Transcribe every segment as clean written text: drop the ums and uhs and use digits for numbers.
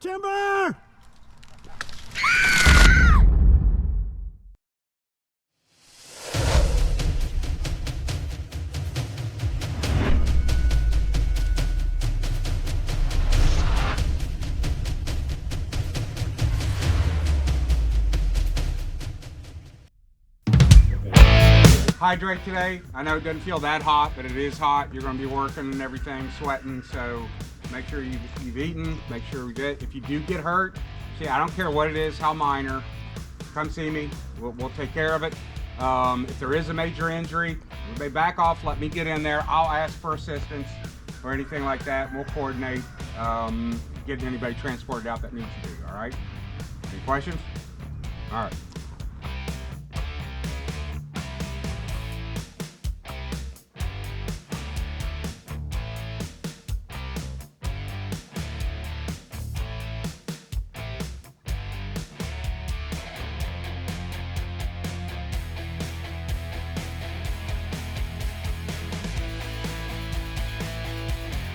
timber! Hydrate today. I know it doesn't feel that hot, but it is hot. You're going to be working and everything, sweating, so make sure you've eaten, make sure we get, if you do get hurt, see, I don't care what it is, how minor, come see me, we'll take care of it. If there is a major injury, everybody back off, let me get in there, I'll ask for assistance or anything like that, we'll coordinate getting anybody transported out that needs to be, all right? Any questions? All right.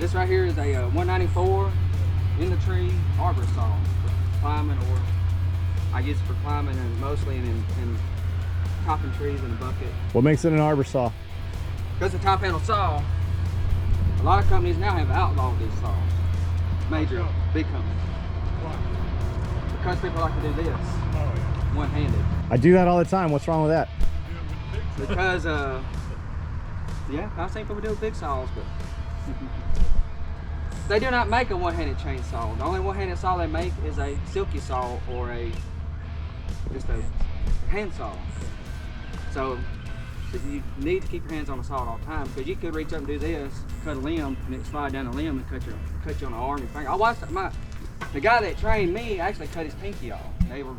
This right here is a 194 in the tree arbor saw for climbing, or I use it for climbing and mostly in topping trees in a bucket. What makes it an arbor saw? Because the top handle saw, a lot of companies now have outlawed these saws. Major, big companies. Why? Because people like to do this, one-handed. I do that all the time. What's wrong with that? Because, yeah, I've seen people do it with big saws, but they do not make a one-handed chainsaw. The only one-handed saw they make is a silky saw or just a hand saw. So you need to keep your hands on the saw at all times, because you could reach up and do this, cut a limb, and it slide down the limb and cut you on the arm and finger. I watched the guy that trained me actually cut his pinky off. They were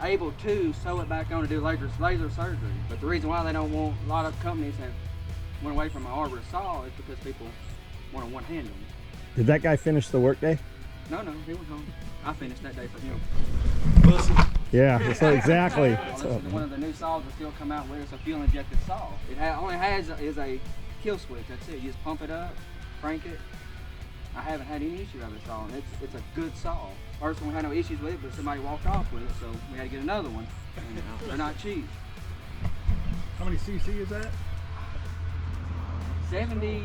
able to sew it back on to do laser surgery. But the reason why they don't want, a lot of companies have went away from an arbor saw is because people want to one-hand them. Did that guy finish the workday? No, he was home. I finished that day for him. Yeah, so exactly. This is one of the new saws that still come out with. It's a fuel-injected saw. It only has is a kill switch. That's it. You just pump it up, crank it. I haven't had any issue with this saw. And it's a good saw. First one we had no issues with it, but somebody walked off with it, so we had to get another one. And they're not cheap. How many cc is that? 70,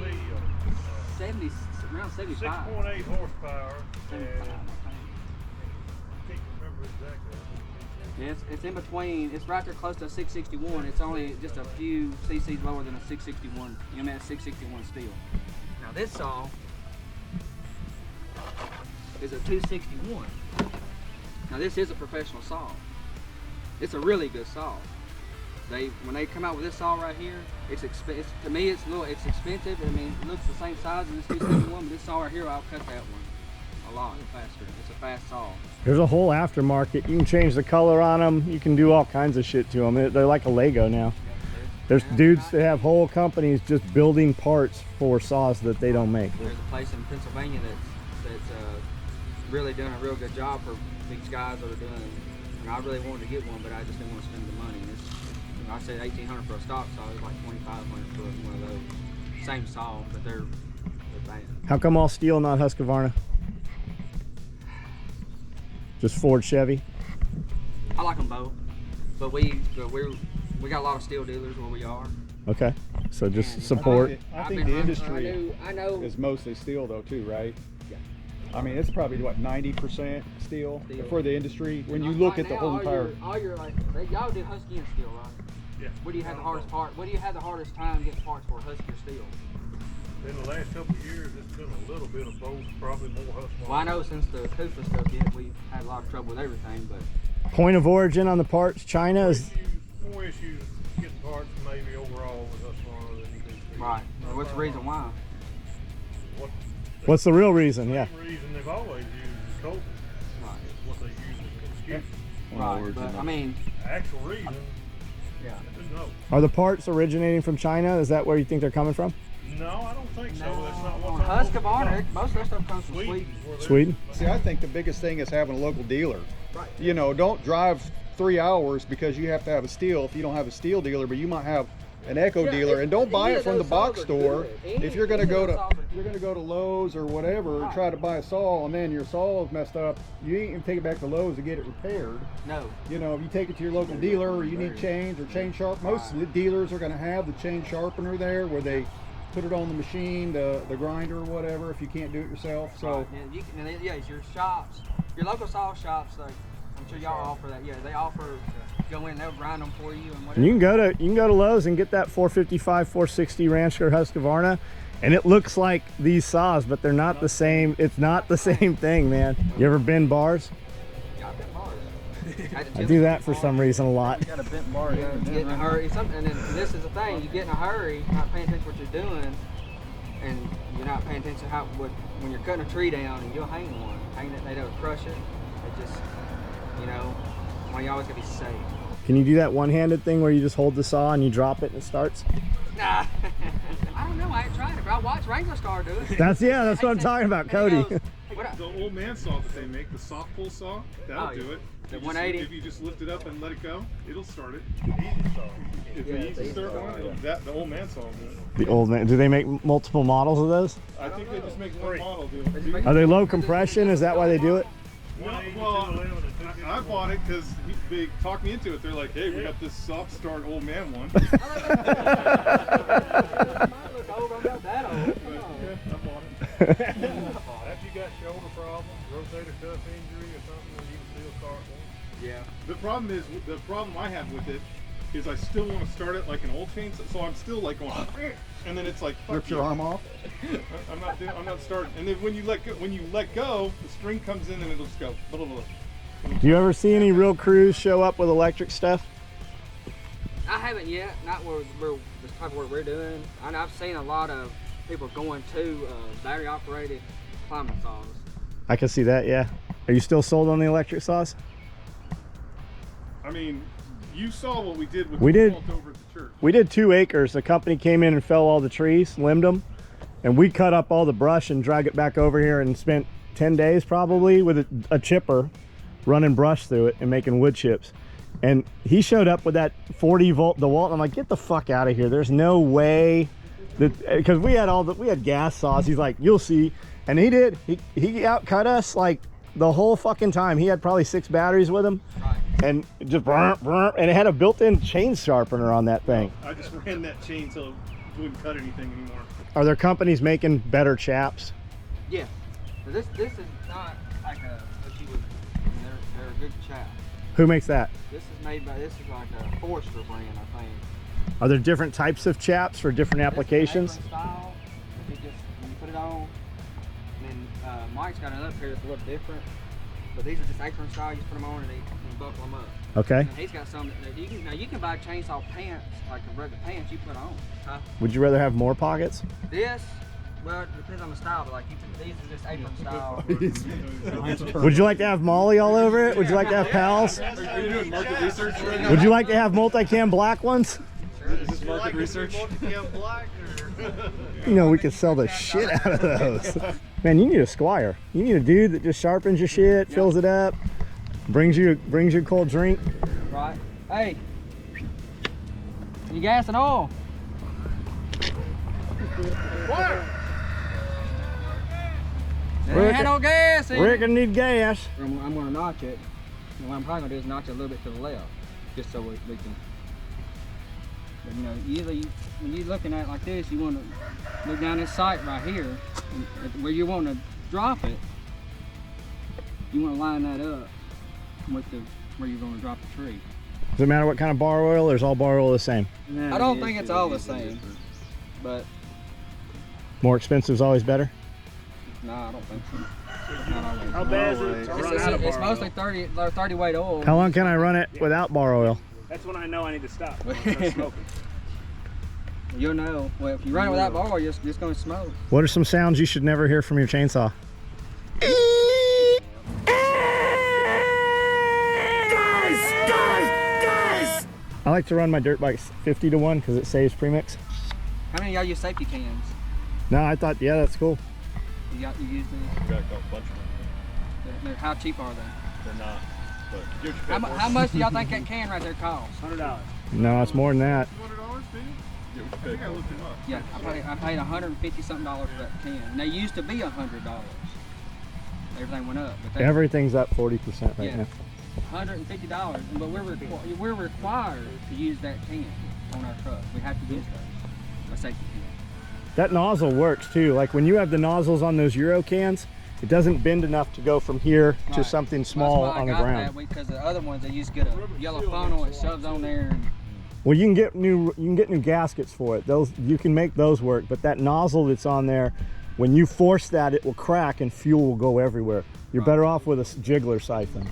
around 75. 6.8 horsepower. 75, And can't remember exactly. Yeah, it's in between. It's right there close to a 661. It's only just a few cc's lower than a 661. MS 661 steel. Now this saw is a 261. Now this is a professional saw. It's a really good saw. When they come out with this saw right here, it's expensive. To me, it's expensive. I mean, it looks the same size as this 261, but this saw right here, I'll cut that one a lot faster. It's a fast saw. There's a whole aftermarket. You can change the color on them. You can do all kinds of shit to them. They're like a Lego now. There's dudes that have whole companies just building parts for saws that they don't make. There's a place in Pennsylvania that's really doing a real good job for these guys that are doing. And I really wanted to get one, but I just didn't want to spend the money. I said $1,800 for a stock saw. It's like $2,500 for one of those. Same saw, but they're bad. How come all steel, not Husqvarna? Just Ford, Chevy? I like them both, but we got a lot of steel dealers where we are. Okay, so just support. I think the industry is mostly steel though too, right? Yeah. I mean, it's probably what, 90% steel for the industry when you look at the whole entire. All your like, y'all do Husky and steel, right? Yeah. What do you have the hardest part? What do you have the hardest time getting parts for, Husky or steel? In the last couple of years, it's been a little bit of both, probably more Husky. Well, I know since the Kufa stuff hit, we've had a lot of trouble with everything, but. Point of origin on the parts, China is. More issues getting parts maybe overall with Husqvarna than you do steel. Right. Well, what's the reason why? What's the real reason? Yeah. The reason they've always used is COVID. Right. It's what they use as an excuse. Right, but I mean. The actual reason, Yeah. no. Are the parts originating from China? Is that where you think they're coming from? No, I don't think so. That's not On what Husqvarna, most of that stuff comes from Sweden. Sweden? See, I think the biggest thing is having a local dealer. Right. You know, don't drive 3 hours because you have to have a steel if you don't have a steel dealer, but you might have an Echo dealer, and don't buy it from the box store. If you're gonna go to Lowe's or whatever and try to buy a saw, and then your saw is messed up, you ain't gonna take it back to Lowe's to get it repaired. No. You know, if you take it to your local dealer, or you need chains or chain sharp, most of the dealers are gonna have the chain sharpener there where they put it on the machine, the grinder or whatever, if you can't do it yourself. So yeah, it's your shops, your local saw shops, like I'm sure y'all offer that. Yeah, they offer, go in, they'll grind them for you and whatever. And you can go to Lowe's and get that 455, 460 Rancher Husqvarna, and it looks like these saws, but they're not the same. It's not the same thing, man. You ever bend bars? Yeah, I've bent bars. I do that for some reason a lot. you got a bent bar here. You get in a hurry, and then this is the thing, you get in a hurry, not paying attention to what you're doing, and you're not paying attention to when you're cutting a tree down and you'll hang one. Hang it, they don't crush it. It just, you know, why you always gotta be safe. Can you do that one-handed thing where you just hold the saw and you drop it and it starts? Nah, I don't know, I ain't tried it, but I watched Wrangler Star do it. That's what I'm talking about, Cody. The old man saw that they make, the soft pull saw, that'll do it. The 180. If you just lift it up and let it go, it'll start it. If the easy start one, the old man saw it. The old man. Do they make multiple models of those? I think they just make one model, dude. Are they low compression? Is that why they do it? Well, I bought it because they talked me into it. They're like, hey, we got this soft start old man one. Mine look old, I'm not that old. I bought it. If you got shoulder problems, rotator cuff injury or something, you can still start one. Yeah. The problem I have with it is I still want to start it like an old chainsaw, so I'm still like going, and then it's like Rip your arm off. I'm not starting. And then when you let go, the string comes in and it'll just go. Blah, blah, blah. Do you ever see any real crews show up with electric stuff? I haven't yet, not where this type of work we're doing. I've seen a lot of people going to battery operated climbing saws. I can see that, yeah. Are you still sold on the electric saws? I mean, you saw what we did with We the did. vault over at the church. We did 2 acres. The company came in and fell all the trees, limbed them, and we cut up all the brush and dragged it back over here and spent 10 days probably with a chipper running brush through it and making wood chips. And he showed up with that 40 volt DeWalt, and I'm like, get the fuck out of here. There's no way that, because we had gas saws. He's like, you'll see. And he did. He outcut us like the whole fucking time. He had probably 6 batteries with him. Right. And just and it had a built-in chain sharpener on that thing. I just ran that chain till it wouldn't cut anything anymore. Are there companies making better chaps? Yeah. But this is not like what you would. They're a good chap. Who makes that? This is like a Forester brand, I think. Are there different types of chaps for different applications? This is apron style. You just when you put it on, and then Mike's got another pair that's a little different. But these are just apron style. You just put them on and you buckle them up. Okay. And he's got some that you can buy chainsaw pants, like the regular pants you put on. Huh? Would you rather have more pockets? This, well, it depends on the style, but like these are just apron style. Would you like to have Molly all over it? Would you like to have pals? Are you doing market research right now? Would you like to have multicam black ones? Is this market research? You know, we could sell the shit out of those. Man, you need a squire. You need a dude that just sharpens your shit, fills it up, brings you a cold drink. Right. Hey, you gas and oil? There ain't no gas in it. Rick, I need gas. I'm gonna notch it. And what I'm probably gonna do is notch it a little bit to the left, just so we can. But you know, usually when you're looking at it like this, you want to look down this sight right here, and where you want to drop it. You want to line that up with where you're going to drop the tree. Does it matter what kind of bar oil, or is all bar oil the same? I don't think it's all the same, but More expensive is always better? no, I don't think so. Not always. How bad is it to run out of It's bar mostly oil? 30 weight oil. How long can I run it without bar oil? That's when I know I need to stop. I'm gonna start smoking. You'll know. Well, if you run it without bar oil, you're just going to smoke. What are some sounds you should never hear from your chainsaw? I like to run my dirt bikes 50 to 1 because it saves premix. How many of y'all use safety cams? No, I thought, yeah, that's cool. You use these? Got a bunch of them. How cheap are they? They're not. But get what you pay for. How much do y'all think that can right there costs? $100. No, it's more than that. $200, maybe? think I looked him up. Yeah, I paid $150 something for that can. And they used to be $100. Everything went up. But they, Everything's up 40% right yeah, now. $150. But we're required to use that can on our truck. We have to use those. A safety can. That nozzle works too. Like when you have the nozzles on those Euro cans, it doesn't bend enough to go from here to Right. something small That's why on the I got ground. that because the other ones they used to get a yellow funnel. It shoves on there. And Well, you can get new gaskets for it. Those you can make those work, but that nozzle that's on there, when you force that, it will crack and fuel will go everywhere. You're better off with a jiggler siphon.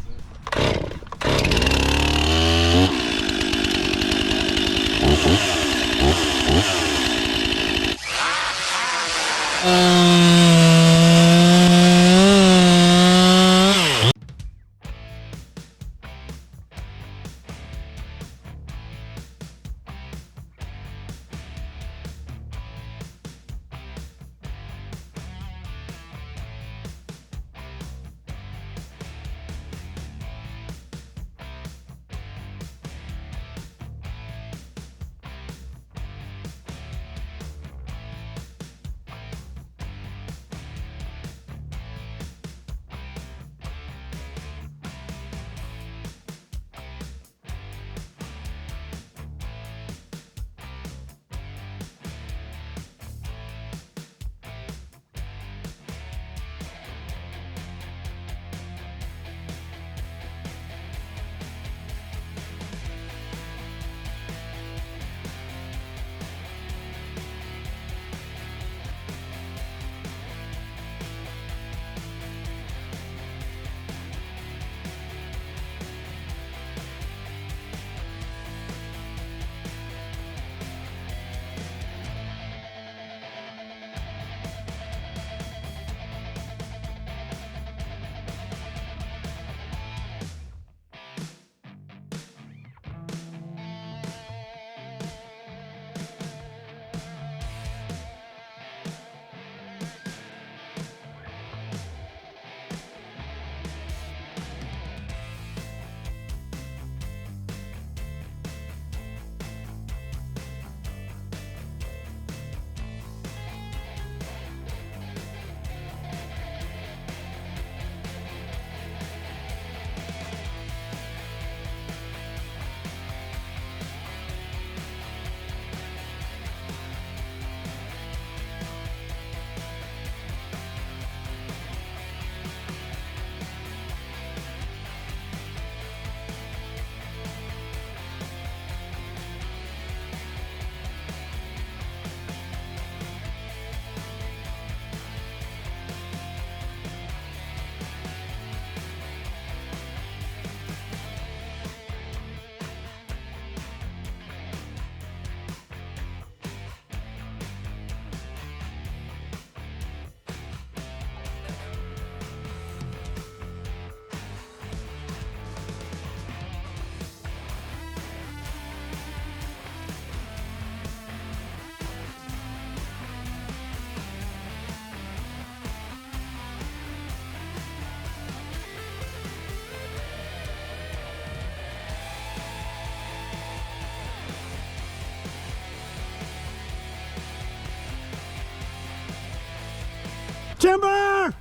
Timber!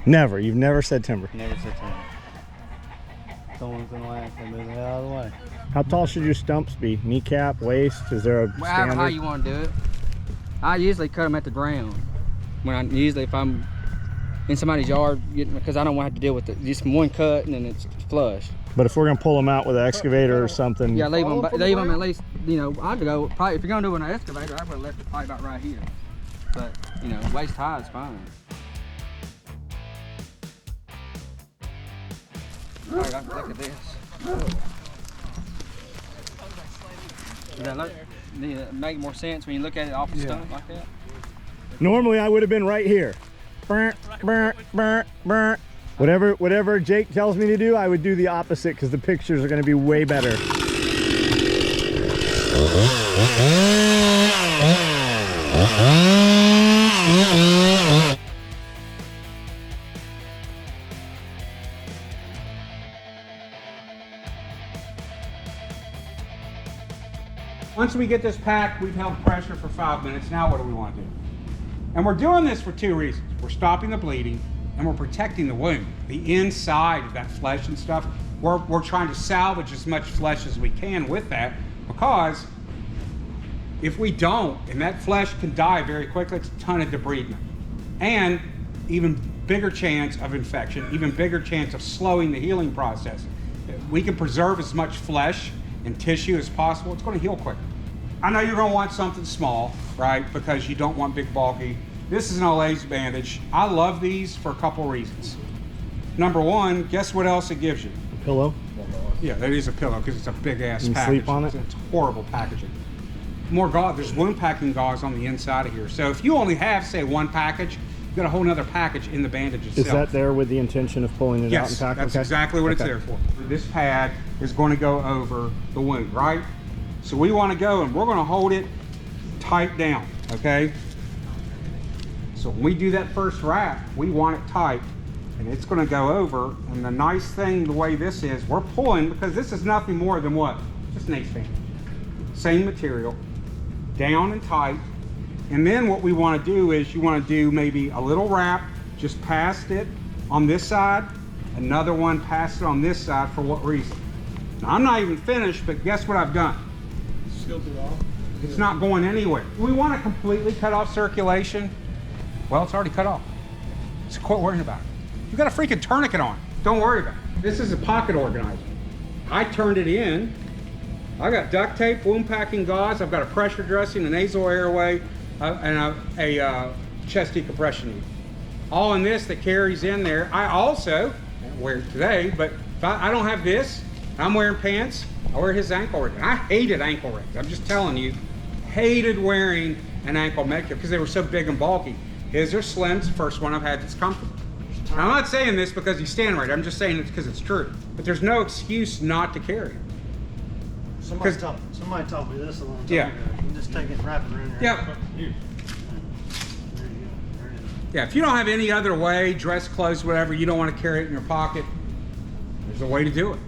Never. You've never said timber. Never said timber. Someone's gonna laugh and move the hell out of the way. How tall should your stumps be? Kneecap, waist? Is there a however standard? how you want to do it. I usually cut them at the ground. Usually if I'm in somebody's yard, because I don't want to have to deal with it. Just one cut and then it's flush. But if we're gonna pull them out with an excavator or something, Yeah, leave them at least, you know, I'd go, probably, if you're gonna do it with an excavator, I would have left it probably about right here. But, you know, waist high is fine. All right, look at this. Does that look, make more sense when you look at it off the stump like that? normally I would have been right here. Burr, burr, burr, burr. Whatever Jake tells me to do, I would do the opposite because the pictures are going to be way better. Once we get this packed, we've held pressure for 5 minutes. Now what do we want to do? And we're doing this for 2 reasons. We're stopping the bleeding and we're protecting the wound. The inside of that flesh and stuff, we're trying to salvage as much flesh as we can with that, because if we don't, and that flesh can die very quickly, it's a ton of debridement. And even bigger chance of infection, even bigger chance of slowing the healing process. We can preserve as much flesh and tissue as possible. It's going to heal quicker. I know you're going to want something small, right? Because you don't want big bulky. This is an Olaze bandage. I love these for a couple reasons. Number one, guess what else it gives you? A pillow. Yeah, that is a pillow because it's a big ass You package. sleep on it? It's horrible packaging. More gauze, there's wound packing gauze on the inside of here. So if you only have, say, one package, you've got a whole nother package in the bandage itself. Is that there with the intention of pulling it out and Yes, packing? that's Okay. exactly what it's Okay. there for. This pad is going to go over the wound, right? So we want to go and we're going to hold it tight down, okay? So when we do that first wrap, we want it tight and it's going to go over. And the nice thing, the way this is, we're pulling, because this is nothing more than what? Just an ace bandage. Same material, down and tight. And then what we want to do is you want to do maybe a little wrap just past it on this side, another one past it on this side. For what reason? Now, I'm not even finished, but guess what I've done? Sealed it off. It's not going anywhere. We want to completely cut off circulation. Well, it's already cut off. So quit worrying about it. You got a freaking tourniquet on. Don't worry about it. This is a pocket organizer. I turned it in. I got duct tape, wound packing gauze. I've got a pressure dressing, a nasal airway, and a chest decompression needle. All in this that carries in there. I also, I don't wear it today, but if I don't have this, I'm wearing pants, I wear his ankle ring. I hated ankle rings. I'm just telling you, hated wearing an ankle medkit because they were so big and bulky. His are slim. It's the first one I've had that's comfortable. Now, I'm not saying this because he's standing right. I'm just saying it because it's true. But there's no excuse not to carry it. Somebody taught me this a long time Yeah. ago. You can just take it and wrap it around your Yeah. ankle. There you go. There it is. Yeah, if you don't have any other way, dress clothes, whatever, you don't want to carry it in your pocket, there's a way to do it.